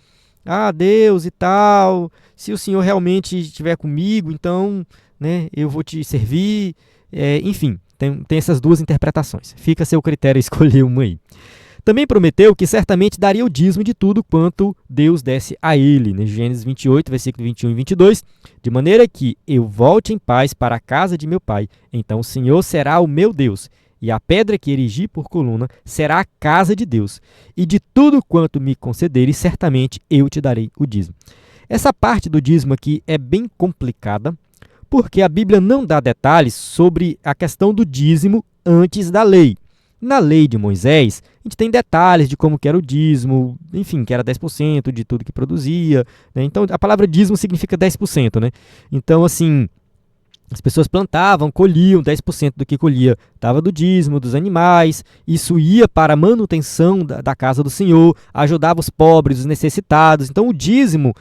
Deus e tal, se o Senhor realmente estiver comigo, então, né, eu vou te servir. Enfim, tem essas duas interpretações. Fica a seu critério escolher uma aí. Também prometeu que certamente daria o dízimo de tudo quanto Deus desse a ele, né? Gênesis 28, versículo 21 e 22, de maneira que eu volte em paz para a casa de meu pai, então o Senhor será o meu Deus, e a pedra que erigi por coluna será a casa de Deus, e de tudo quanto me concederes, certamente eu te darei o dízimo. Essa parte do dízimo aqui é bem complicada, porque a Bíblia não dá detalhes sobre a questão do dízimo antes da lei. Na lei de Moisés, a gente tem detalhes de como que era o dízimo, enfim, que era 10% de tudo que produzia, né? Então, a palavra dízimo significa 10%, né? Então, assim, as pessoas plantavam, colhiam, 10% do que colhia estava do dízimo, dos animais, isso ia para a manutenção da casa do Senhor, ajudava os pobres, os necessitados. Então o dízimo,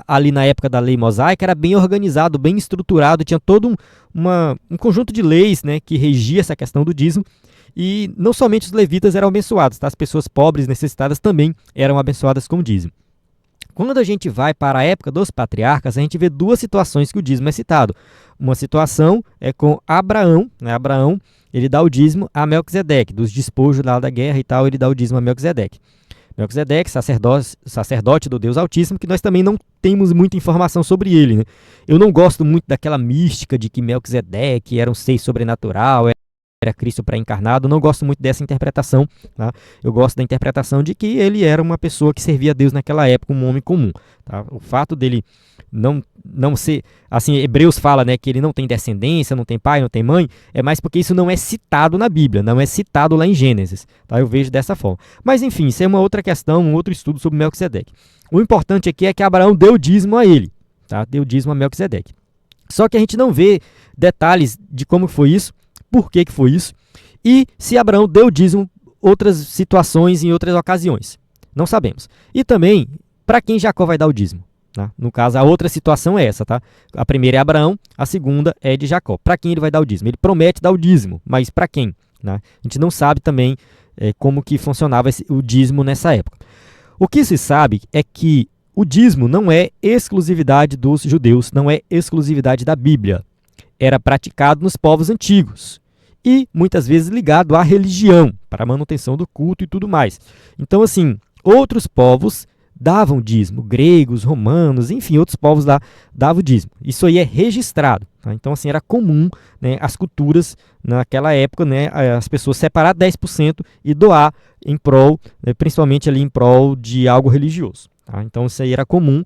ali na época da lei mosaica, era bem organizado, bem estruturado, tinha todo um conjunto de leis, né, que regia essa questão do dízimo, e não somente os levitas eram abençoados, tá? As pessoas pobres, necessitadas também eram abençoadas com o dízimo. Quando a gente vai para a época dos patriarcas, a gente vê duas situações que o dízimo é citado. Uma situação é com Abraão, né? Abraão, ele dá o dízimo a Melquisedeque, dos despojos lá da guerra e tal, ele dá o dízimo a Melquisedeque. Melquisedeque, sacerdote do Deus Altíssimo, que nós também não temos muita informação sobre ele, né? Eu não gosto muito daquela mística de que Melquisedeque era um ser sobrenatural, era Cristo pré-encarnado, não gosto muito dessa interpretação, tá? Eu gosto da interpretação de que ele era uma pessoa que servia a Deus naquela época, um homem comum, tá? O fato dele não ser, assim, Hebreus fala, né, que ele não tem descendência, não tem pai, não tem mãe, é mais porque isso não é citado na Bíblia, não é citado lá em Gênesis, tá? Eu vejo dessa forma. Mas enfim, isso é uma outra questão, um outro estudo sobre Melquisedeque. O importante aqui é que Abraão deu dízimo a ele, tá? Deu dízimo a Melquisedeque. Só que a gente não vê detalhes de como foi isso, por que foi isso, e se Abraão deu dízimo outras situações em outras ocasiões. Não sabemos. E também, para quem Jacó vai dar o dízimo? Tá? No caso, a outra situação é essa, tá? A primeira é Abraão, a segunda é de Jacó. Para quem ele vai dar o dízimo? Ele promete dar o dízimo, mas para quem? Né? A gente não sabe também como que funcionava o dízimo nessa época. O que se sabe é que o dízimo não é exclusividade dos judeus, não é exclusividade da Bíblia. Era praticado nos povos antigos e muitas vezes ligado à religião, para a manutenção do culto e tudo mais. Então, assim, outros povos davam dízimo, gregos, romanos, enfim, outros povos lá davam dízimo. Isso aí é registrado. Tá? Então, assim, era comum, né, as culturas naquela época, né, as pessoas separar 10% e doar em prol, né, principalmente ali em prol de algo religioso. Tá? Então, isso aí era comum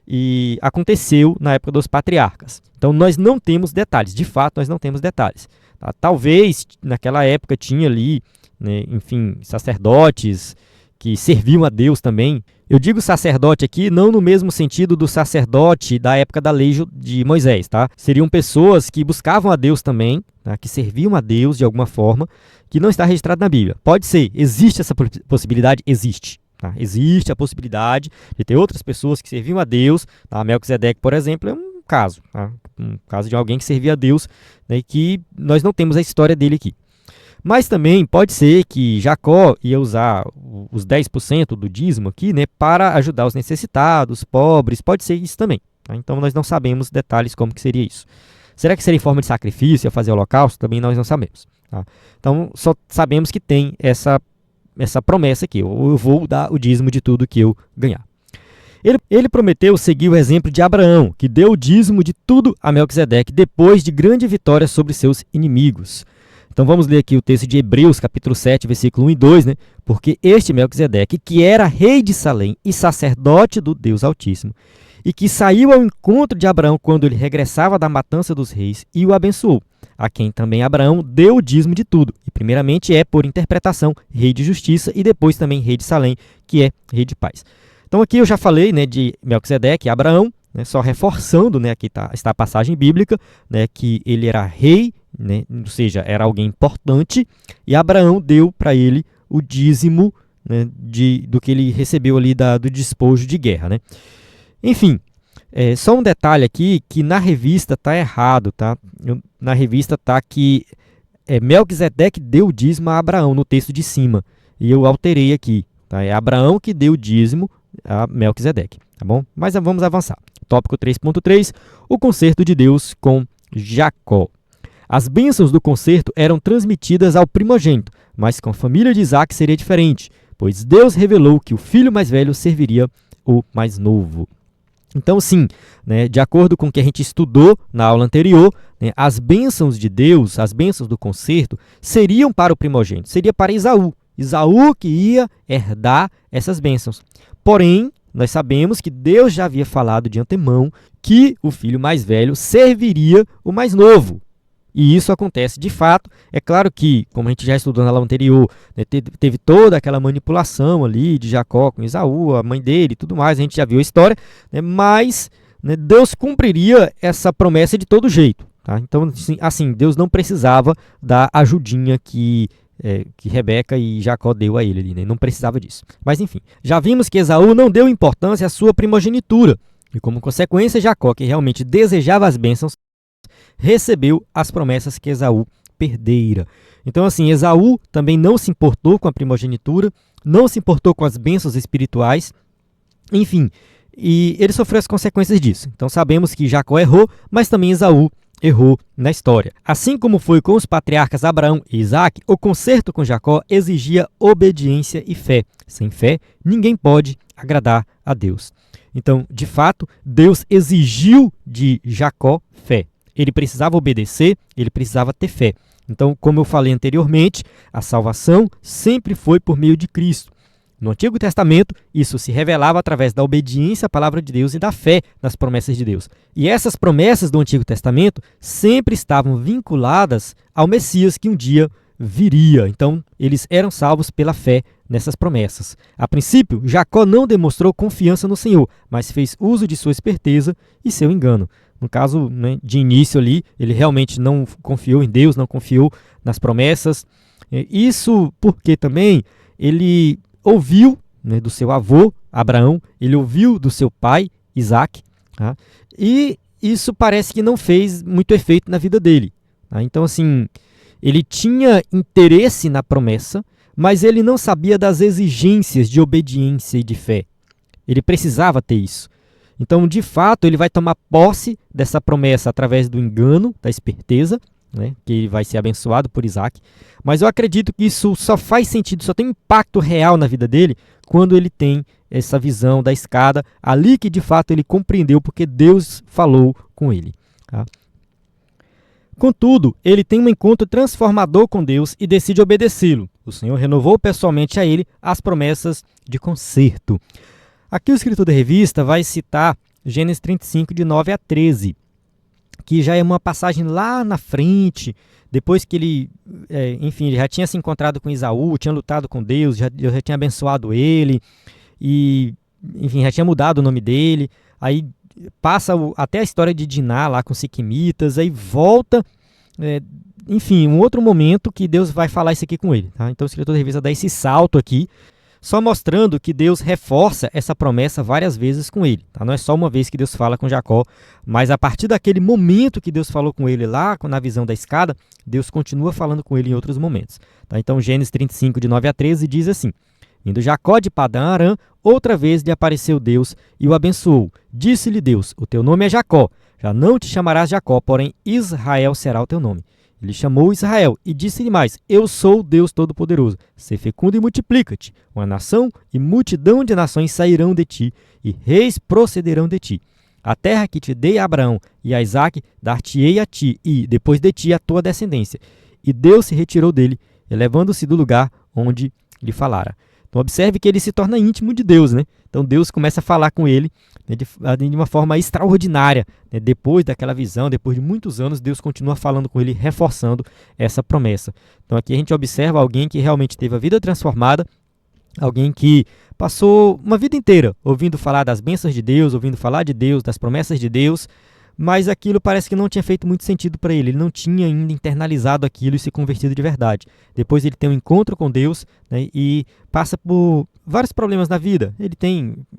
e aconteceu na época dos patriarcas. Então, nós não temos detalhes, de fato, nós não temos detalhes. Tá? Talvez, naquela época, tinha ali, né, enfim, sacerdotes que serviam a Deus também. Eu digo sacerdote aqui não no mesmo sentido do sacerdote da época da lei de Moisés, tá? Seriam pessoas que buscavam a Deus também, tá? Que serviam a Deus de alguma forma, que não está registrado na Bíblia. Pode ser, existe essa possibilidade? Existe. Tá? Existe a possibilidade de ter outras pessoas que serviam a Deus. Tá? Melquisedeque, por exemplo, é um caso. Tá? Um caso de alguém que servia a Deus, né, que nós não temos a história dele aqui. Mas também pode ser que Jacó ia usar os 10% do dízimo aqui, né, para ajudar os necessitados, pobres. Pode ser isso também. Tá? Então nós não sabemos detalhes como que seria isso. Será que seria em forma de sacrifício, ia fazer holocausto? Também nós não sabemos. Tá? Então só sabemos que tem essa promessa aqui, eu vou dar o dízimo de tudo que eu ganhar. Ele prometeu seguir o exemplo de Abraão, que deu o dízimo de tudo a Melquisedeque depois de grande vitória sobre seus inimigos. Então vamos ler aqui o texto de Hebreus, capítulo 7, versículo 1 e 2, né? Porque este Melquisedeque, que era rei de Salém e sacerdote do Deus Altíssimo, e que saiu ao encontro de Abraão quando ele regressava da matança dos reis e o abençoou, a quem também Abraão deu o dízimo de tudo. E primeiramente é, por interpretação, rei de justiça e depois também rei de Salém, que é rei de paz. Então aqui eu já falei, né, de Melquisedeque e Abraão, né, só reforçando, né, aqui está a passagem bíblica, né, que ele era rei, né, ou seja, era alguém importante, e Abraão deu para ele o dízimo, né, do que ele recebeu ali do despojo de guerra. Né? Enfim, só um detalhe aqui, que na revista está errado, tá? Na revista está que Melquisedeque deu o dízimo a Abraão, no texto de cima, e eu alterei aqui. Tá? É Abraão que deu o dízimo a Melquisedeque, tá bom? Mas vamos avançar. Tópico 3.3, o concerto de Deus com Jacó. As bênçãos do concerto eram transmitidas ao primogênito, mas com a família de Isaac seria diferente, pois Deus revelou que o filho mais velho serviria o mais novo. Então, sim, né, de acordo com o que a gente estudou na aula anterior, né, as bênçãos de Deus, as bênçãos do concerto, seriam para o primogênito, seria para Esaú. Esaú que ia herdar essas bênçãos. Porém, nós sabemos que Deus já havia falado de antemão que o filho mais velho serviria o mais novo. E isso acontece de fato. É claro que, como a gente já estudou na aula anterior, né, teve toda aquela manipulação ali de Jacó com Esaú, a mãe dele e tudo mais, a gente já viu a história, né, mas, né, Deus cumpriria essa promessa de todo jeito. Tá? Então, assim, Deus não precisava da ajudinha que Rebeca e Jacó deu a ele ali, né? Não precisava disso. Mas enfim, já vimos que Esaú não deu importância à sua primogenitura. E como consequência, Jacó, que realmente desejava as bênçãos, recebeu as promessas que Esaú perdera. Então assim, Esaú também não se importou com a primogenitura, não se importou com as bênçãos espirituais. Enfim, e ele sofreu as consequências disso. Então sabemos que Jacó errou, mas também Esaú errou na história. Assim como foi com os patriarcas Abraão e Isaac, o conserto com Jacó exigia obediência e fé. Sem fé, ninguém pode agradar a Deus. Então, de fato, Deus exigiu de Jacó fé. Ele precisava obedecer, ele precisava ter fé. Então, como eu falei anteriormente, a salvação sempre foi por meio de Cristo. No Antigo Testamento, isso se revelava através da obediência à palavra de Deus e da fé nas promessas de Deus. E essas promessas do Antigo Testamento sempre estavam vinculadas ao Messias que um dia viria. Então, eles eram salvos pela fé nessas promessas. A princípio, Jacó não demonstrou confiança no Senhor, mas fez uso de sua esperteza e seu engano. No caso, né, de início ali, ele realmente não confiou em Deus, não confiou nas promessas. Isso porque também ele ouviu, né, do seu avô, Abraão, ele ouviu do seu pai, Isaac, tá? E isso parece que não fez muito efeito na vida dele. Tá? Então, assim, ele tinha interesse na promessa, mas ele não sabia das exigências de obediência e de fé. Ele precisava ter isso. Então, de fato, ele vai tomar posse dessa promessa através do engano, da esperteza, né, que ele vai ser abençoado por Isaac. Mas eu acredito que isso só faz sentido, só tem impacto real na vida dele quando ele tem essa visão da escada, ali que de fato ele compreendeu porque Deus falou com ele. Tá? Contudo, ele tem um encontro transformador com Deus e decide obedecê-lo. O Senhor renovou pessoalmente a ele as promessas de conserto. Aqui o escritor da revista vai citar Gênesis 35, de 9 a 13, que já é uma passagem lá na frente, depois que ele, ele já tinha se encontrado com Esaú, tinha lutado com Deus, Deus já tinha abençoado ele, e, enfim, já tinha mudado o nome dele, aí passa até a história de Diná lá com Siquemitas, aí volta, enfim, um outro momento que Deus vai falar isso aqui com ele. Tá? Então o escritor da revista dá esse salto aqui, só mostrando que Deus reforça essa promessa várias vezes com ele. Tá? Não é só uma vez que Deus fala com Jacó, mas a partir daquele momento que Deus falou com ele lá, na visão da escada, Deus continua falando com ele em outros momentos. Tá? Então Gênesis 35, de 9 a 13, diz assim: Indo Jacó de Padã Arã, outra vez lhe apareceu Deus e o abençoou. Disse-lhe Deus: O teu nome é Jacó, já não te chamarás Jacó, porém Israel será o teu nome. Ele chamou Israel e disse-lhe mais: Eu sou o Deus Todo-Poderoso. Sê fecundo e multiplica-te. Uma nação e multidão de nações sairão de ti, e reis procederão de ti. A terra que te dei a Abraão e a Isaque, dar-te-ei a ti, e depois de ti a tua descendência. E Deus se retirou dele, elevando-se do lugar onde lhe falara. Então observe que ele se torna íntimo de Deus, né? Então Deus começa a falar com ele, né, de uma forma extraordinária. Né? Depois daquela visão, depois de muitos anos, Deus continua falando com ele, reforçando essa promessa. Então aqui a gente observa alguém que realmente teve a vida transformada, alguém que passou uma vida inteira ouvindo falar das bênçãos de Deus, ouvindo falar de Deus, das promessas de Deus, mas aquilo parece que não tinha feito muito sentido para ele. Ele não tinha ainda internalizado aquilo e se convertido de verdade. Depois ele tem um encontro com Deus, né, e passa por vários problemas na vida. Ele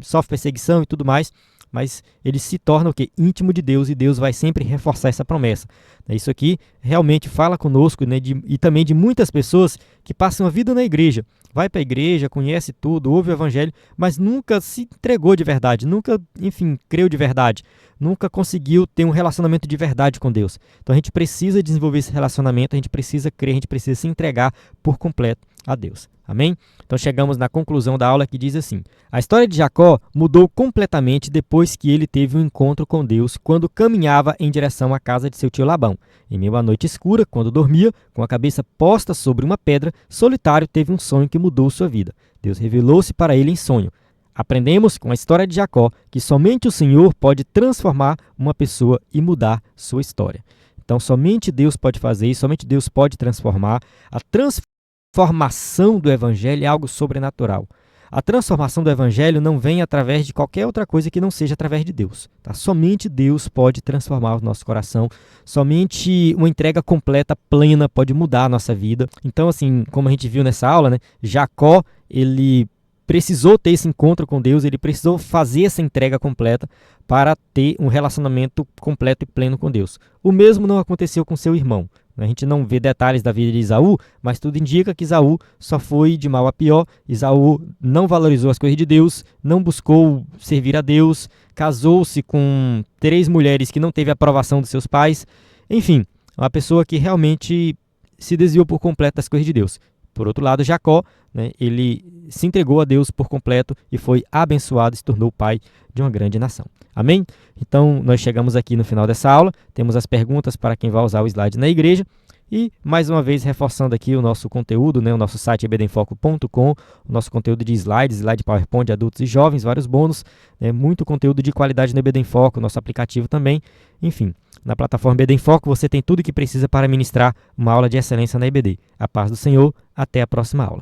sofre perseguição e tudo mais, mas ele se torna o quê? Íntimo de Deus, e Deus vai sempre reforçar essa promessa. Isso aqui realmente fala conosco, né, e também de muitas pessoas que passam a vida na igreja. Vai para a igreja, conhece tudo, ouve o evangelho, mas nunca se entregou de verdade, nunca, enfim, creu de verdade, nunca conseguiu ter um relacionamento de verdade com Deus. Então a gente precisa desenvolver esse relacionamento, a gente precisa crer, a gente precisa se entregar por completo a Deus. Amém? Então chegamos na conclusão da aula que diz assim: a história de Jacó mudou completamente depois que ele teve um encontro com Deus quando caminhava em direção à casa de seu tio Labão. Em meio à noite escura, quando dormia, com a cabeça posta sobre uma pedra, solitário teve um sonho que mudou sua vida. Deus revelou-se para ele em sonho. Aprendemos com a história de Jacó que somente o Senhor pode transformar uma pessoa e mudar sua história. Então somente Deus pode fazer isso, somente Deus pode transformar. A transformação do Evangelho é algo sobrenatural. A transformação do Evangelho não vem através de qualquer outra coisa que não seja através de Deus. Tá? Somente Deus pode transformar o nosso coração. Somente uma entrega completa, plena, pode mudar a nossa vida. Então, assim, como a gente viu nessa aula, né, Jacó, ele precisou ter esse encontro com Deus, ele precisou fazer essa entrega completa para ter um relacionamento completo e pleno com Deus. O mesmo não aconteceu com seu irmão. A gente não vê detalhes da vida de Esaú, mas tudo indica que Esaú só foi de mal a pior. Esaú não valorizou as coisas de Deus, não buscou servir a Deus, casou-se com 3 mulheres que não teve a aprovação dos seus pais. Enfim, uma pessoa que realmente se desviou por completo das coisas de Deus. Por outro lado, Jacó, né, ele se entregou a Deus por completo e foi abençoado e se tornou pai de uma grande nação. Amém? Então, nós chegamos aqui no final dessa aula, temos as perguntas para quem vai usar o slide na igreja e, mais uma vez, reforçando aqui o nosso conteúdo, né, o nosso site ebedenfoco.com, o nosso conteúdo de slides, slide PowerPoint de adultos e jovens, vários bônus, né, muito conteúdo de qualidade no EBD em Foco, nosso aplicativo também, enfim. Na plataforma EBD em Foco você tem tudo o que precisa para ministrar uma aula de excelência na EBD. A paz do Senhor, até a próxima aula.